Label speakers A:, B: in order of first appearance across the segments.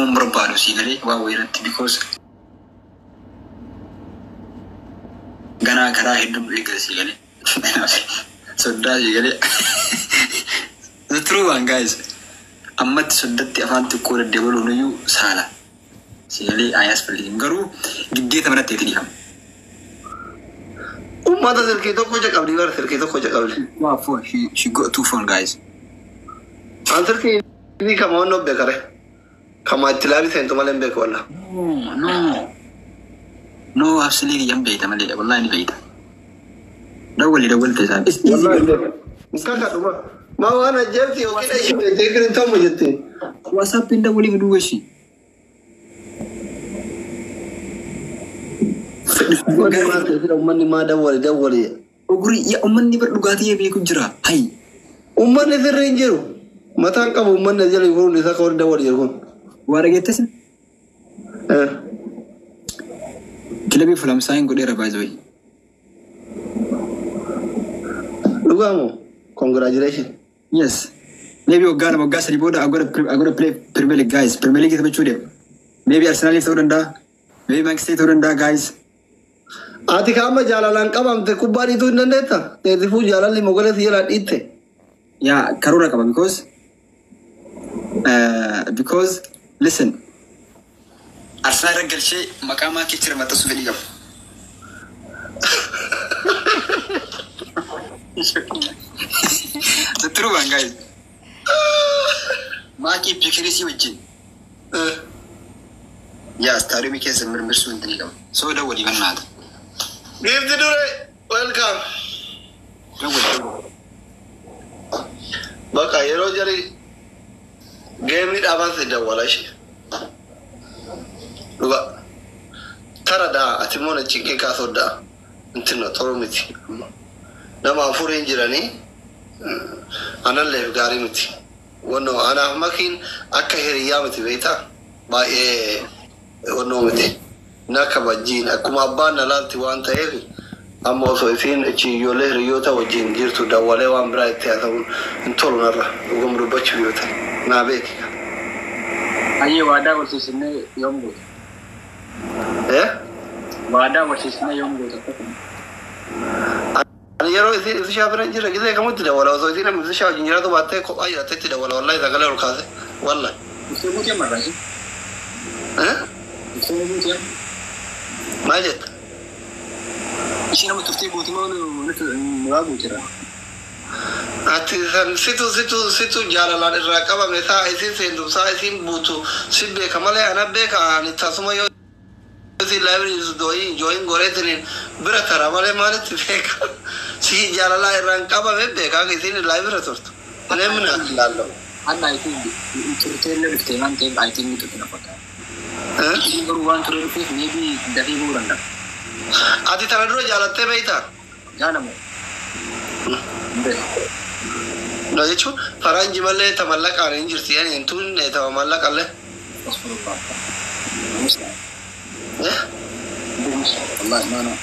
A: مربع سيجري وويرت because غنا كرا هدوم ليجر سيجري so that سيجري the true one guys أمت سدت أفان تقول الدبل ونيو سهلة سيجري آياس فلين قرو جدية تمرة تدريهم
B: وما تصير كده كوجا قبلي ولا تصير كده كوجا قبلي
A: ما phone she got 2 phone guys
B: answer كي ini kamu no bekare kamu atelari sentuh malam bek wala
A: no absolutely yang beda malah والله ini beda دول تسام
B: مكان كده ما هو أنا جبتي وكذا شيء تذكر أنت ما جبتي
A: واتساب pindah boleh berdua sih
B: umman ma dawali
A: oguri ya umman ni berdugati ya biku jira hai
B: umman ni ranger matan ka umman ni jali guru ni sa ko dawali yurgun
A: wara getes kilabi film sain ko dera bazoi
B: lugamo congratulations
A: yes maybe ogana mogasa riboda agora play Premier League guys Premier League kita chude maybe Arsenal tawranda maybe Manchester tawranda guys
B: ati kama jalalan kabam te kubari tu nandeta te difu jalali mogale siyala itte
A: ya karura kaba because listen Arsenal ragal shay maqama kitira matasu filigam the true one guys maki fikri si wajin ya stari mi kesa mirmirsu indigam so da wali banada
B: give the door welcome baka yero jari game ni aban se da wala shi duba tara da atimona cike ka so da intino toro miti na ma furin jirani anan le gari miti wono ana makin akka heriya miti beita ba wono miti naka bajin akuma bana lanti wanta yefi amma so isin ci yole riyota wajin girtu da wale wan bright ya ta intolo nara gomru bachu yota na beki
A: ayi wada wasisne yomgo wada wasisne yomgo
B: ani yero isin shafran jira gide kamu tida wala so isin mi shaw jinira to batte ko ayi tati da wala wallahi da galar kaze wallahi
A: isin muke marashi isin muke
B: ماجد
A: إيش أنا متفتي بوتيمان ونراجع كذا
B: أتى سيتو جالا لان الركابة مثلا إيشين سيندو سا إيشين بوتو سيبه كماله أنا بيك أنا تاسمه يو إيشين لايبريز دوين جوين غوريتنين برا ماله ماله تفيك سي جالا لا الركابة بيك إيشين لايبريز تورت أنا من لالو
A: أنا أيتين ترتين لفتيمان تيم أيتين متوتنا فتا إيشين غروان ترى فيه maybe دهي غوراندا
B: أتى ترى جالا تبيتا
A: جانا مو
B: نجيشو فرانجي ماله تملك أنا إنجرتي يعني إنتون تملك عليه
A: والله ما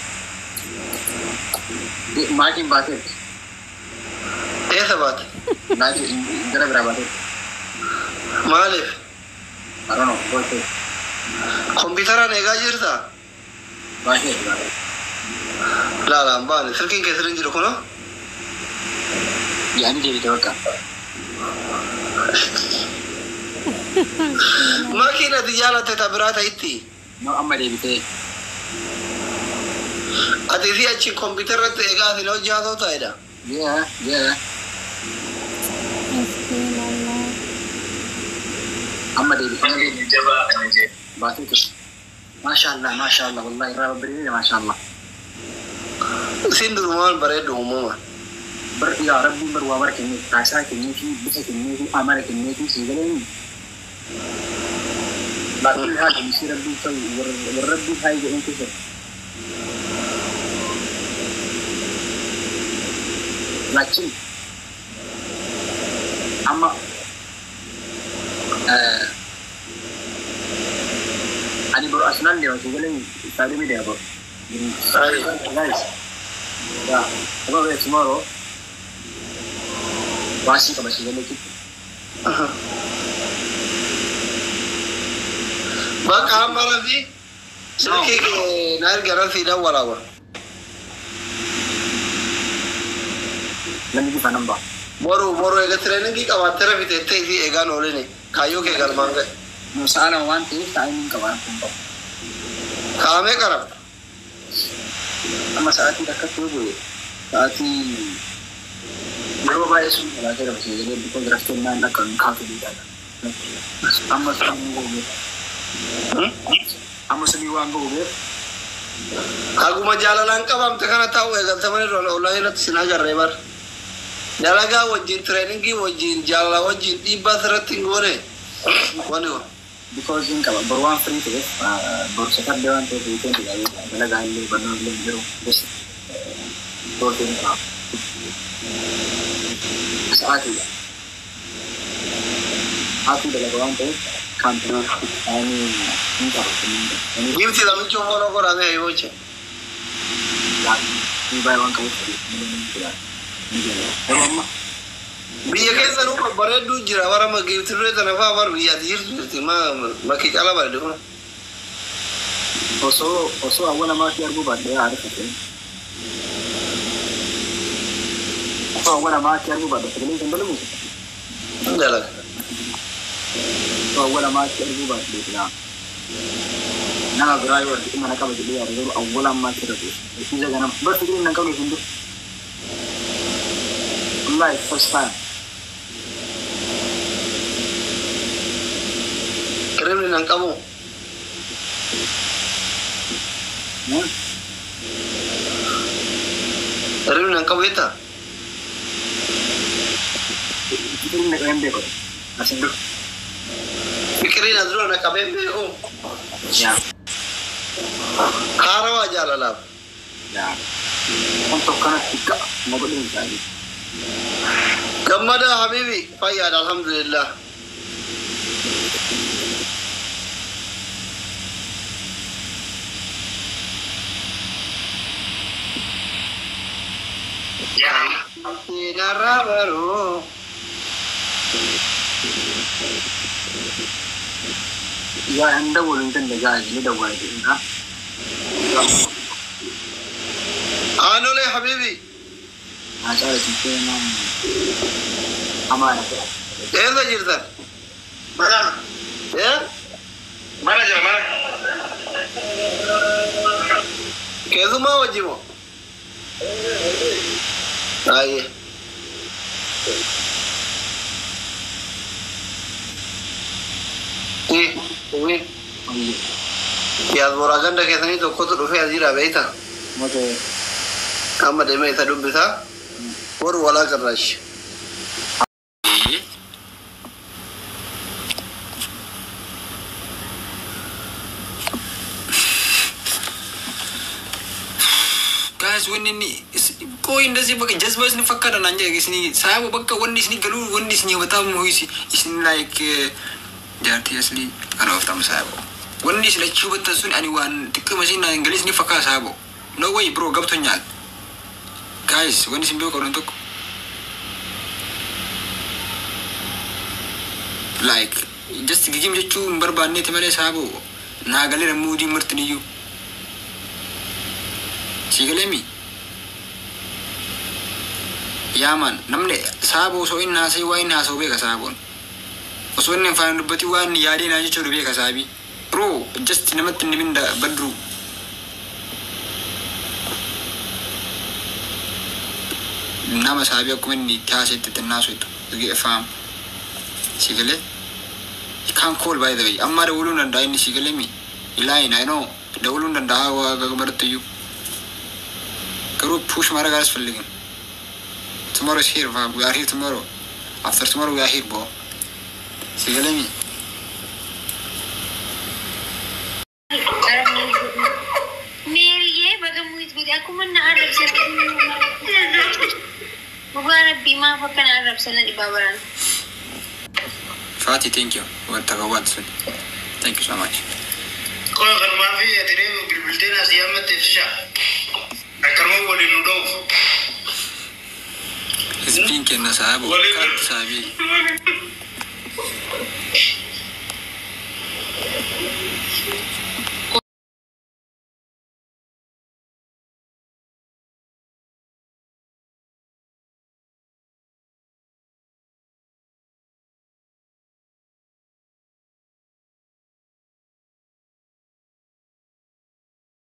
A: ماكين باتت
B: إيه ثبات
A: ماكين جرب رابطه
B: مالف
A: I don't know what it
B: كمبيوتر أنا إيجاجير ثا
A: باهي
B: لا أمباني سلكين كسرين جرو كنا
A: يعني دي بتوقع
B: ما كنا تجارة تتبرات هيتي
A: ما أما دي بتوقع
B: أتيسي أشي كمبيوتر تيجا ثلو جاتو تايدا
A: yeah أما دي بتوقع باتت ما شاء الله والله رب بريء ما شاء الله
B: سين درمان بريد هموما
A: يا رب بروا بركني كاسا كني في بس كني في أمر كني في سيدنا لكن هذا يصير ربي سوي والرب هاي جو أنت سو لكن أما أنا برو أصلاً ليه وسيدنا تاري ميديا برو guys ya apa tomorrow masih ke masih lagi
B: بقى مرة في سلكي ناير جرال في ده ولا ور
A: لم يجي فنبا
B: برو إذا تريننج كمان ترى في تتي في إيجان وليني كايو كي كلمان
A: مسألة وان تيف تايمين كمان كنبا
B: كامي كرام
A: أما ساعتي دكتور بوي ساعتي يروح باي سون ولا كده بس يجي بيكون رفتنا ما نكون كافي دي أما سبي وان بوي
B: Aku mah jalan langka bang, tekan tahu ya, teman itu orang lain itu sinagar rebar. Jalan gak wajin training ki wajin jalan wajin iba serating gore. Wano.
A: Because in kalau beruang free tu, baru sekarang dewan tu itu tidak ada. Jalan gaya ni benar benar jauh. Just protein kah. Saat itu. Aku dah beruang tu. Kantor ini tak ada.
B: Gim sih kami cuma orang orang ada yang macam.
A: Ini bayar kau tidak.
B: Biar kita seru berat dulu jira orang mah gim terus itu nafas baru biar jir tu mah kita ala baru.
A: Oso awal nama siar buat dia ada kan. Oso awal nama siar buat dia sebelum kembali musuh.
B: Jalan.
A: أول ما ترجو بعد بيتنا نلا براي ورد إما نكمل جديا رجول أول ما ترجو إذا كنا بس تقول نكمل فندق والله first time
B: كريم لنا نكمل كريم لنا نكمل إتا
A: كريم نكمل بيكو أسندو
B: Pikirin dulu nak kabin deh,
A: Ya.
B: Karawa jalan lah.
A: Ya. Untuk kana tiga, mau beli lagi.
B: Kemana Habibi? Payah, alhamdulillah. Ya. Tidak baru.
A: Ya anda boleh kan lega ini dah buat ini kan?
B: Anu le Habibi.
A: Acara kita memang aman.
B: Eza jirta. Mana? Ya? Mana je mana? Kezu mau wajibu. Aye. Ini. Ya boragan dah kita ni tu kau tu rufe azira beita.
A: Macam
B: Kamu demi itu dulu bisa. Or wala kerjas.
A: guys, ini kau industri pakai jazba sini fakar dan anja ke sini. Saya mau pakai wani sini galu wani sini betul mau isi sini like jati asli kalau tamu saya. Wani sini cuba tasun aniwan tiga masih na English ni fakar saya. No way bro, gab tu nyal. Guys, wani sini kau untuk like just gigim je cu berban ni temale saya. Na galir mudi mertni you. Sigalemi. Yaman, namle sabo so inna sai wa inna so be ka sabon. So inna fa nubati wa ni yade na jicho be ka sabi. Bro, just namat ni minda badru. Nama sabi aku ni tase tetenna so itu. Ge fam. Sigale. You can't call by the way. Amma da ulun and dai ni sigalemi. Ilain, I know. Da ulun and da wa ga to you. Group push Maragas for living. Tomorrow is here, we are here tomorrow. After tomorrow, we are here, bro. See you later.
C: Mary, yeah, but I'm with aku mana Arab sana. Bukan Bima, bukan Arab sana di Babaran.
A: Fatih, thank you. Thank you so much.
B: Kalau kan maafi ya tadi bilbilten asiyam tefsha. Akarmo wali nudo.
A: It's pink and Nasabo. Sabi.